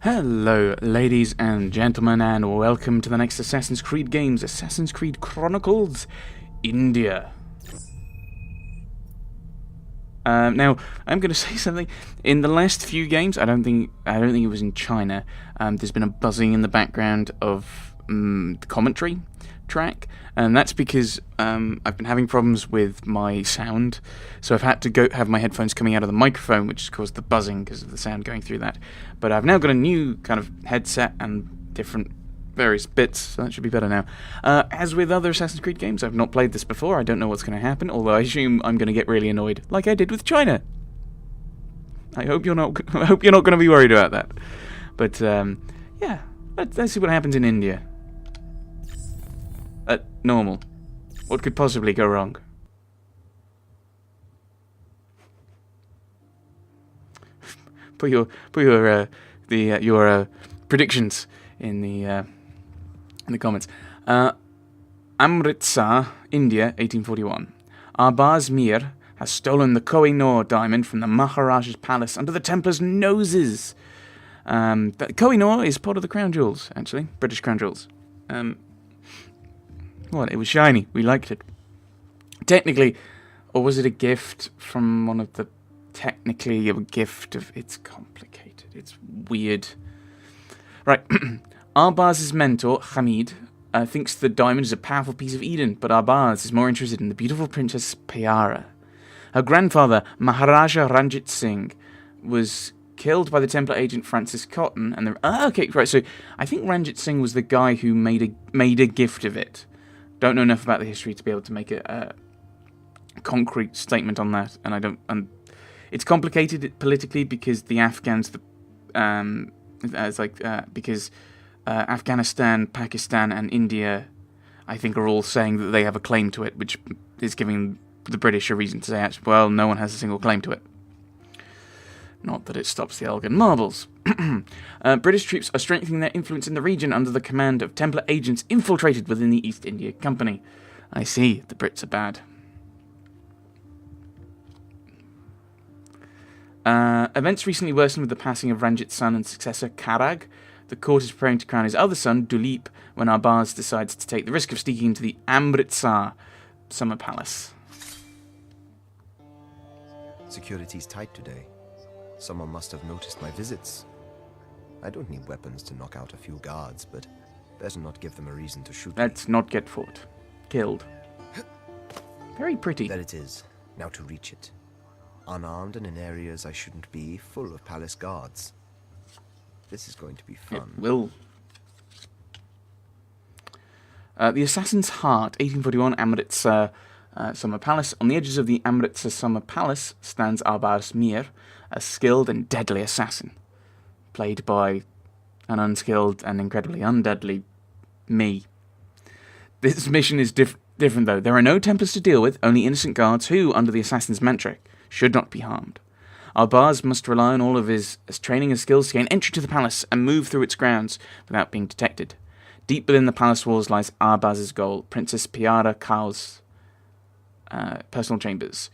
Hello, ladies and gentlemen, and welcome to the next Assassin's Creed games, Assassin's Creed Chronicles, India. Now, I'm going to say something. In the last few games, I don't think it was in China. There's been a buzzing in the background of the commentary track, and that's because I've been having problems with my sound, so I've had to go have my headphones coming out of the microphone, which has caused the buzzing because of the sound going through that. But I've now got a new kind of headset and different various bits, so that should be better now. As with other Assassin's Creed games, I've not played this before. I don't know what's going to happen, although I assume I'm going to get really annoyed, like I did with China. I hope you're not. I hope you're not going to be worried about that. But yeah, let's see what happens in India. Normal. What could possibly go wrong? Put your predictions in the comments. Amritsar, India, 1841. Arbaz Mir has stolen the Koh-i-Noor diamond from the Maharaja's palace under the Templars' noses. Koh-i-Noor is part of the Crown Jewels, actually, British Crown Jewels. What? It was shiny. We liked it. Technically, or was it a gift from one of the... Technically, a gift of... It's complicated. It's weird. Right. Arbaz's mentor, Hamid, thinks the diamond is a powerful piece of Eden, but Arbaz is more interested in the beautiful Princess Pyara. Her grandfather, Maharaja Ranjit Singh, was killed by the Templar agent Francis Cotton, and okay, right. So I think Ranjit Singh was the guy who made a gift of it. Don't know enough about the history to be able to make a concrete statement on that, and I don't. And it's complicated politically because the Afghans, because Afghanistan, Pakistan, and India, I think, are all saying that they have a claim to it, which is giving the British a reason to say, actually, well, no one has a single claim to it. Not that it stops the Elgin marbles. British troops are strengthening their influence in the region under the command of Templar agents infiltrated within the East India Company. I see, the Brits are bad. Events recently worsened with the passing of Ranjit's son and successor, Karag. The court is preparing to crown his other son, Duleep, when Arbaz decides to take the risk of sneaking into the Amritsar summer palace. Security's tight today. Someone must have noticed my visits. I don't need weapons to knock out a few guards, but better not give them a reason to shoot me. Let's not get fought. Killed. Very pretty. There it is. Now to reach it. Unarmed and in areas I shouldn't be, full of palace guards. This is going to be fun. It will. The Assassin's Heart, 1841, Amritsar Summer Palace. On the edges of the Amritsar Summer Palace stands Arbaz Mir, a skilled and deadly assassin, played by an unskilled and incredibly undeadly me. This mission is different, though. There are no Templars to deal with, only innocent guards who, under the assassin's metric, should not be harmed. Arbaz must rely on all of his training and skills to gain entry to the palace and move through its grounds without being detected. Deep within the palace walls lies Arbaz's goal, Princess Pyara Kaur's personal chambers.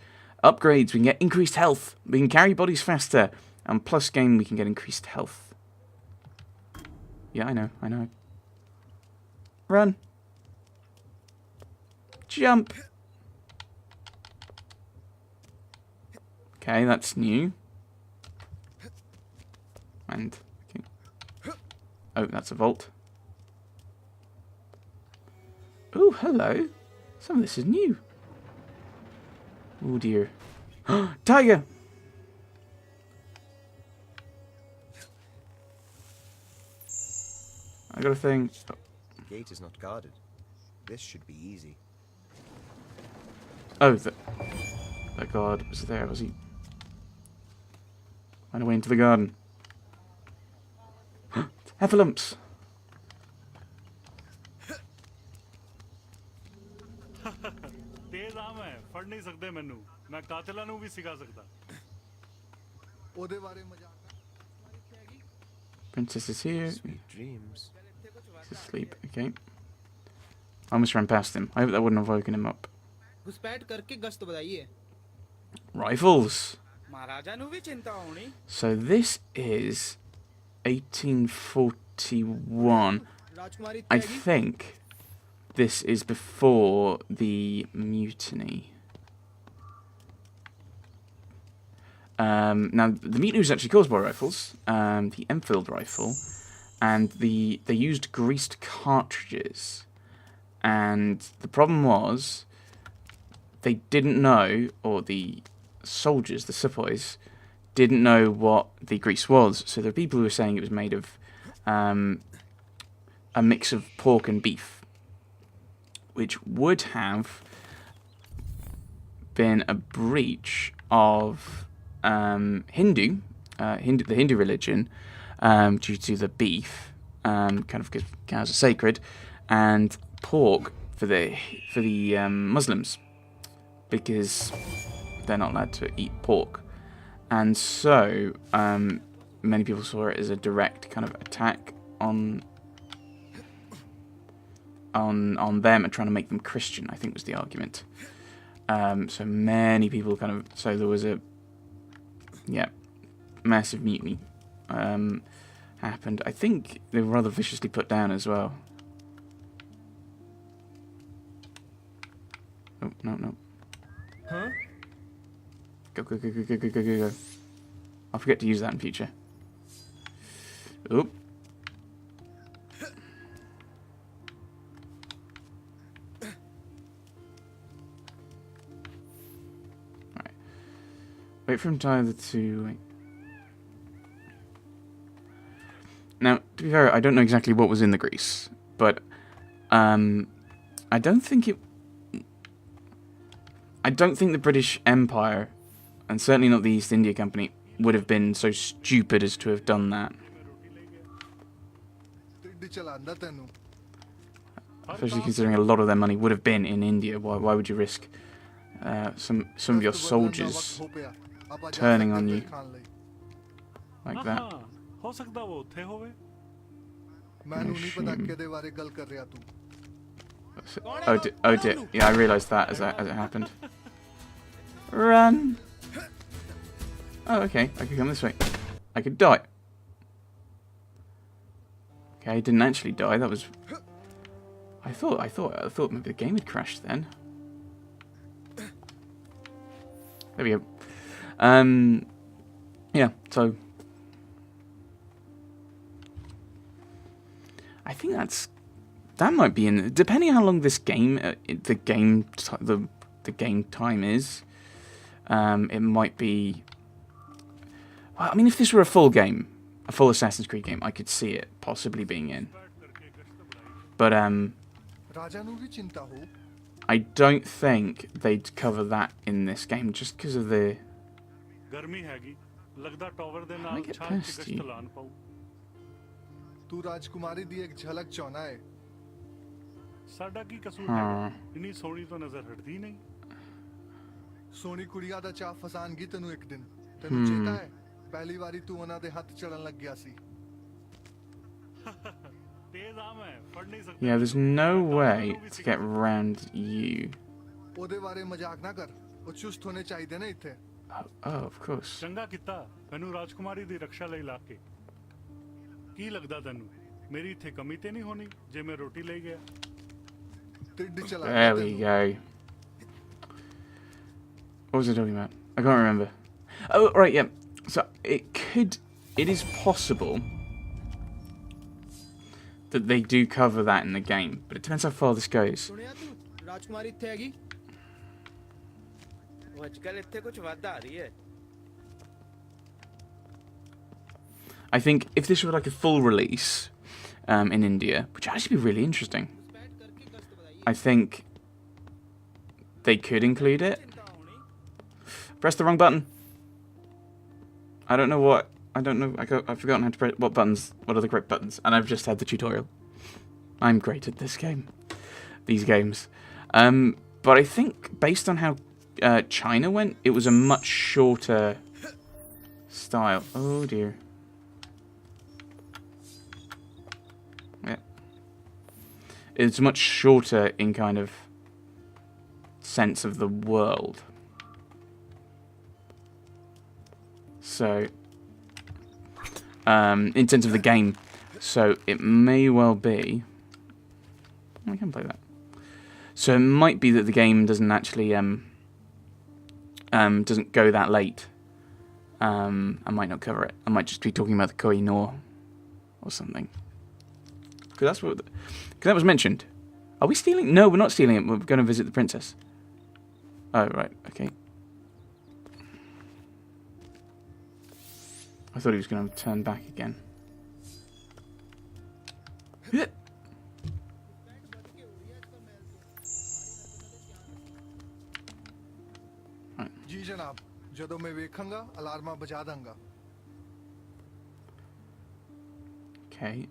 Upgrades, we can get increased health, we can carry bodies faster, and plus game we can get increased health. Yeah, I know. Run. Jump. Okay, that's new. And, okay. Oh, that's a vault. Oh, hello. Some of this is new. Oh dear. Tiger! I got a thing. The gate is not guarded. This should be easy. Oh, that guard was there, was he? Went away into the garden. Heffalumps! Princess is here. Sweet dreams. He's asleep. Okay. I almost ran past him. I hope that wouldn't have woken him up. Rifles. So this is 1841. I think this is before the mutiny. Now, the mutiny was actually caused by rifles, the Enfield rifle, and they used greased cartridges. And the problem was, they didn't know, or the soldiers, the sepoys, didn't know what the grease was. So there were people who were saying it was made of a mix of pork and beef, which would have been a breach of the Hindu religion, due to the beef, kind of because cows are sacred, and pork for the Muslims, because they're not allowed to eat pork. And so many people saw it as a direct kind of attack on them and trying to make them Christian, I think was the argument. So many people so there was a massive mutiny happened. I think they were rather viciously put down as well. Oh, no. Huh? Go. I'll forget to use that in future. Oop. Right. Wait for him to either to... Wait. Now, to be fair, I don't know exactly what was in the grease, but I don't think the British Empire, and certainly not the East India Company, would have been so stupid as to have done that. Especially considering a lot of their money would have been in India. Why would you risk some of your soldiers turning on you like that? Oh dear. Yeah, I realised that as it happened. Run! Oh, okay. I could come this way. I could die. Okay, I didn't actually die. That was... I thought maybe the game had crashed then. There we go. Yeah, so... I think that might be in... Depending on how long this game... the game time is... it might be... Well, I mean, if this were a full game, a full Assassin's Creed game, I could see it possibly being in. But, I don't think they'd cover that in this game, just because of the... How do I get past you? ਸੋਹਣੀ ਕੁੜੀਆਂ ਦਾ ਚਾਹ ਫਸਾਨਗੀ ਤੈਨੂੰ ਇੱਕ ਦਿਨ ਤੈਨੂੰ ਚੇਤਾ ਹੈ ਪਹਿਲੀ ਵਾਰੀ ਤੂੰ ਉਹਨਾਂ ਦੇ ਹੱਥ ਚੜਨ ਲੱਗ ਗਿਆ ਸੀ Yeah, there's no way to get around you. ਉਹਦੇ ਬਾਰੇ ਮਜ਼ਾਕ ਨਾ ਕਰ ਉਹ ਚੁਸਤ ਹੋਣੇ ਚਾਹੀਦੇ ਨੇ ਇੱਥੇ Oh, of course. ਚੰਗਾ ਕੀਤਾ ਮੈਨੂੰ ਰਾਜਕੁਮਾਰੀ ਦੀ ਰੱਖਿਆ ਲਈ ਲਾ ਕੇ ਕੀ ਲੱਗਦਾ ਤੈਨੂੰ ਮੇਰੀ ਇੱਥੇ ਕਮੀ ਤੇ ਨਹੀਂ ਹੋਣੀ ਜੇ ਮੈਂ ਰੋਟੀ ਲੈ ਗਿਆ ਟਿੱਡ ਚਲਾ There we go. What was I talking about? I can't remember. Oh, right, yeah. So, it is possible that they do cover that in the game, but it depends how far this goes. I think if this were like a full release in India, which would actually be really interesting, I think they could include it. Press the wrong button. I don't know what. I don't know. I've forgotten how to press what buttons. What are the correct buttons? And I've just had the tutorial. I'm great at this game. These games. But I think based on how China went, it was a much shorter style. Oh dear. Yeah. It's much shorter in kind of sense of the world. So, in terms of the game. So it may well be... I can play that. So it might be that the game doesn't actually doesn't go that late. I might not cover it. I might just be talking about the Koh-i-Noor or something. Because that was mentioned. Are we stealing? No, we're not stealing it. We're going to visit the princess. Oh, right. Okay. I thought he was going to turn back again. जी जनाब ਜਦੋਂ मैं ਵੇਖਾਂਗਾ ਅਲਾਰਮਾਂ ਬਜਾ ਦਾਂਗਾ Okay,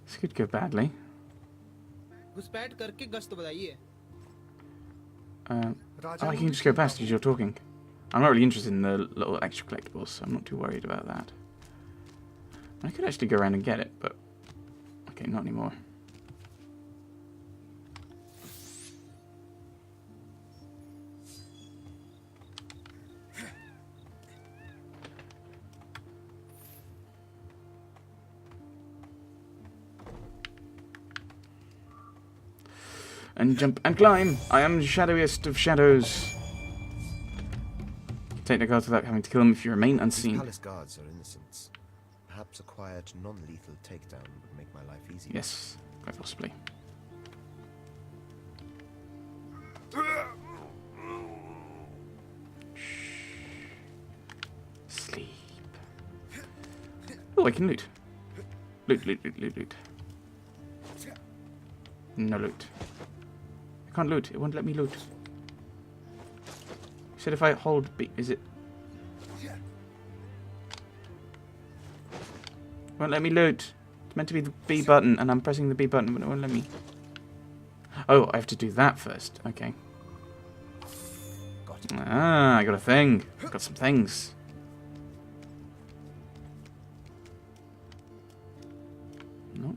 this could go badly. घुसपैठ करके गश्त बढ़ाइए Oh, I can just go past as you're talking. I'm not really interested in the little extra collectibles, so I'm not too worried about that. I could actually go around and get it, but... Okay, not anymore. And jump and climb! I am the shadowiest of shadows. Take the guards without having to kill them if you remain These unseen. palace guards are innocents. Perhaps a quiet, non-lethal takedown would make my life easier. Yes, quite possibly. Sleep. Oh, I can loot. Loot, loot, loot, loot, loot. No loot. I can't loot. It won't let me loot. You said if I hold B, is it? Won't let me loot. It's meant to be the B button, and I'm pressing the B button, but it won't let me. Oh, I have to do that first. Okay. Got it. Ah, I got a thing. Got some things. Nope.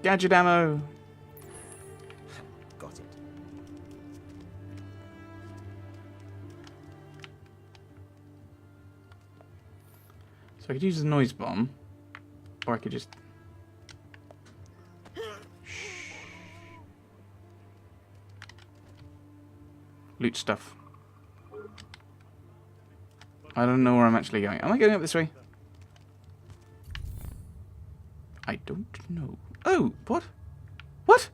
Gadget ammo. Got it. So I could use the noise bomb, or I could just... loot stuff. I don't know where I'm actually going. Am I going up this way? I don't know. Oh, what? What?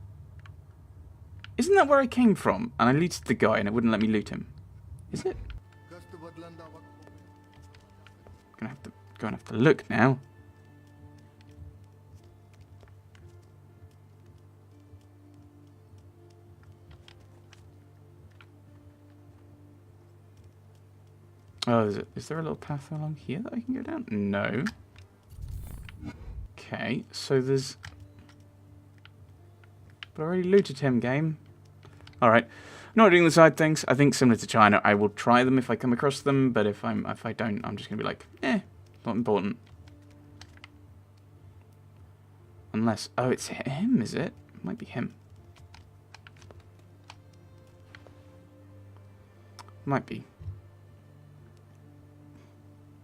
Isn't that where I came from? And I looted the guy and it wouldn't let me loot him. Is it? ਗਸ਼ਤ ਬਦਲਣ ਦਾ ਵਕਤ Gonna have to go and have to look now. Oh, is there a little path along here that I can go down? No. Okay, so there's... But I already looted him, game. Alright. Not doing the side things. I think similar to China, I will try them if I come across them, but if I don't, I'm just gonna be like, not important. Unless... Oh, it's him, is it? Might be him. Might be.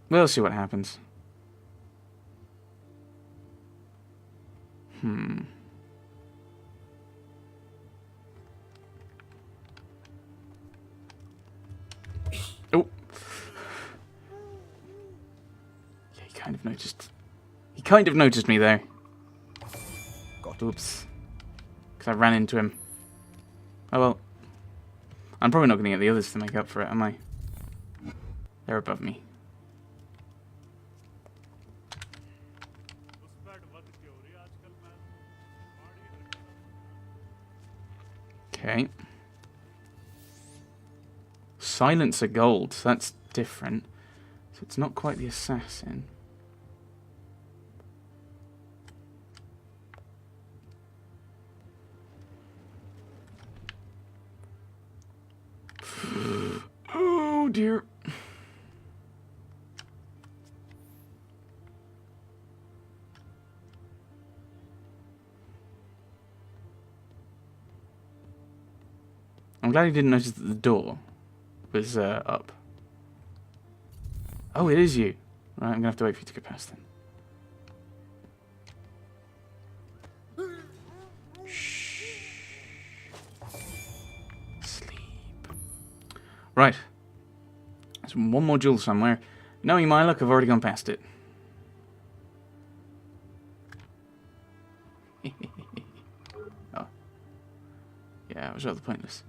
We'll see what happens. Oh. Yeah, he kind of noticed. He kind of noticed me there. Got Oops. Because I ran into him. Oh well. I'm probably not going to get the others to make up for it, am I? They're above me. घुसपैठ वध की हो रही है आजकल मैं माड़ी हरकत Okay. Silencer gold. So that's different. So it's not quite the assassin. Oh dear. I'm glad he didn't notice that the door was up. Oh, it is you. Right, I'm going to have to wait for you to go past then. Shh. Sleep. Right. There's one more jewel somewhere. Knowing my luck, I've already gone past it. Oh. Yeah, it was rather pointless.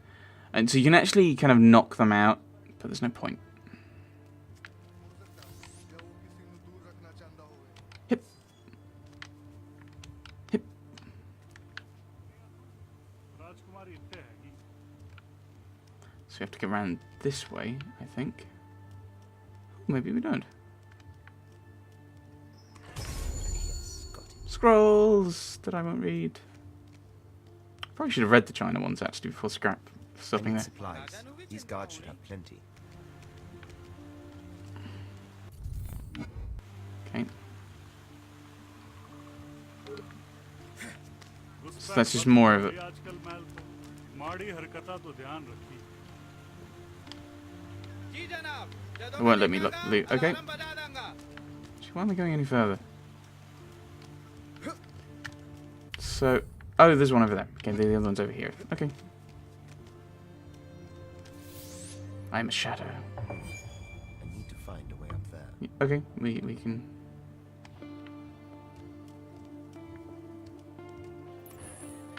And so you can actually kind of knock them out, but there's no point. Hip. Hip. राजकुमारी इतने हैगी So we have to get around this way, I think. Maybe we don't. Yes, got it. Scrolls that I won't read. Probably should have read the China ones actually before I stopping need there. supplies. These guards should have plenty. Okay. So that's just more of it. आजकल मैल तो माड़ी हरकता तो ध्यान रखी जी जनाब It won't let me look. Okay. Why am I going any further? So, oh, there's one over there. Okay, the other one's over here. Okay. I'm a shadow. I need to find a way up there. Okay, we can.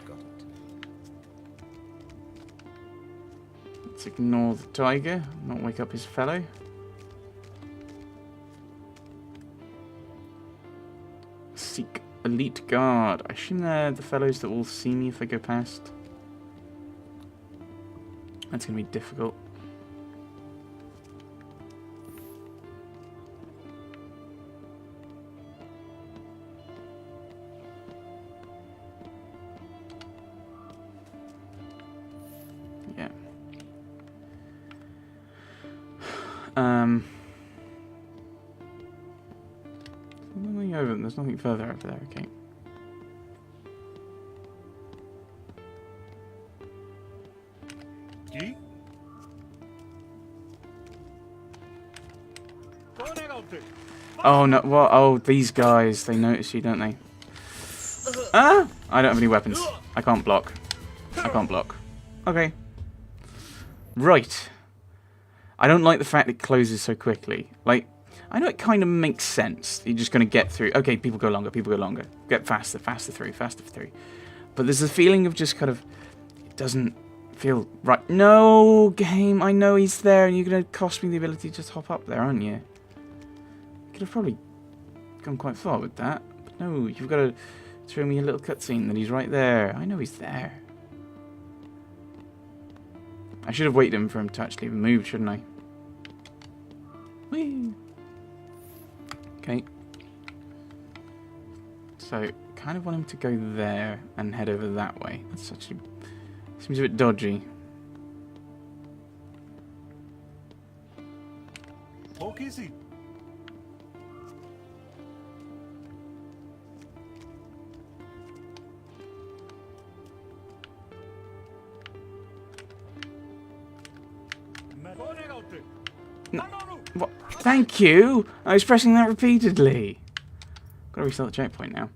Got it. Let's ignore the tiger, not wake up his fellow. Seek elite guard. I assume they're the fellows that will see me if I go past. That's going to be difficult. Yeah. Nothing over. There's nothing further over there. Okay. जी कौन है गाँव Oh no! What? Oh, these guys. They notice you, don't they? Ah! I don't have any weapons. I can't block. I can't block. Okay. Right. I don't like the fact it closes so quickly. Like, I know it kind of makes sense. You're just going to get through. Okay, people go longer. People go longer. Get faster, faster through, faster through. But there's a feeling of just kind of, it doesn't feel right. No, game. I know he's there, and you're going to cost me the ability to just hop up there, aren't you? Could have probably gone quite far with that. But no, you've got to throw me a little cutscene that he's right there. I know he's there. I should have waited for him to actually move, shouldn't I? Whee! Okay. So, kind of want him to go there and head over that way. That's actually seems a bit dodgy. होगी सी मैं कौन है गाँव What? Thank you! I was pressing that repeatedly. Gotta restart the checkpoint now.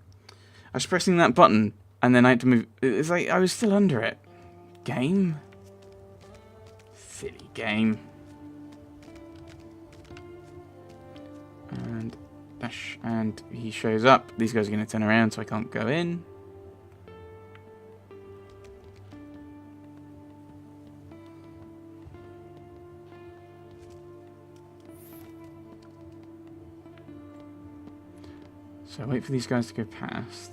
I was pressing that button and then I had to move. It's like I was still under it. Game? Silly game. And dash, and he shows up. These guys are going to turn around so I can't go in. So wait for these guys to go past.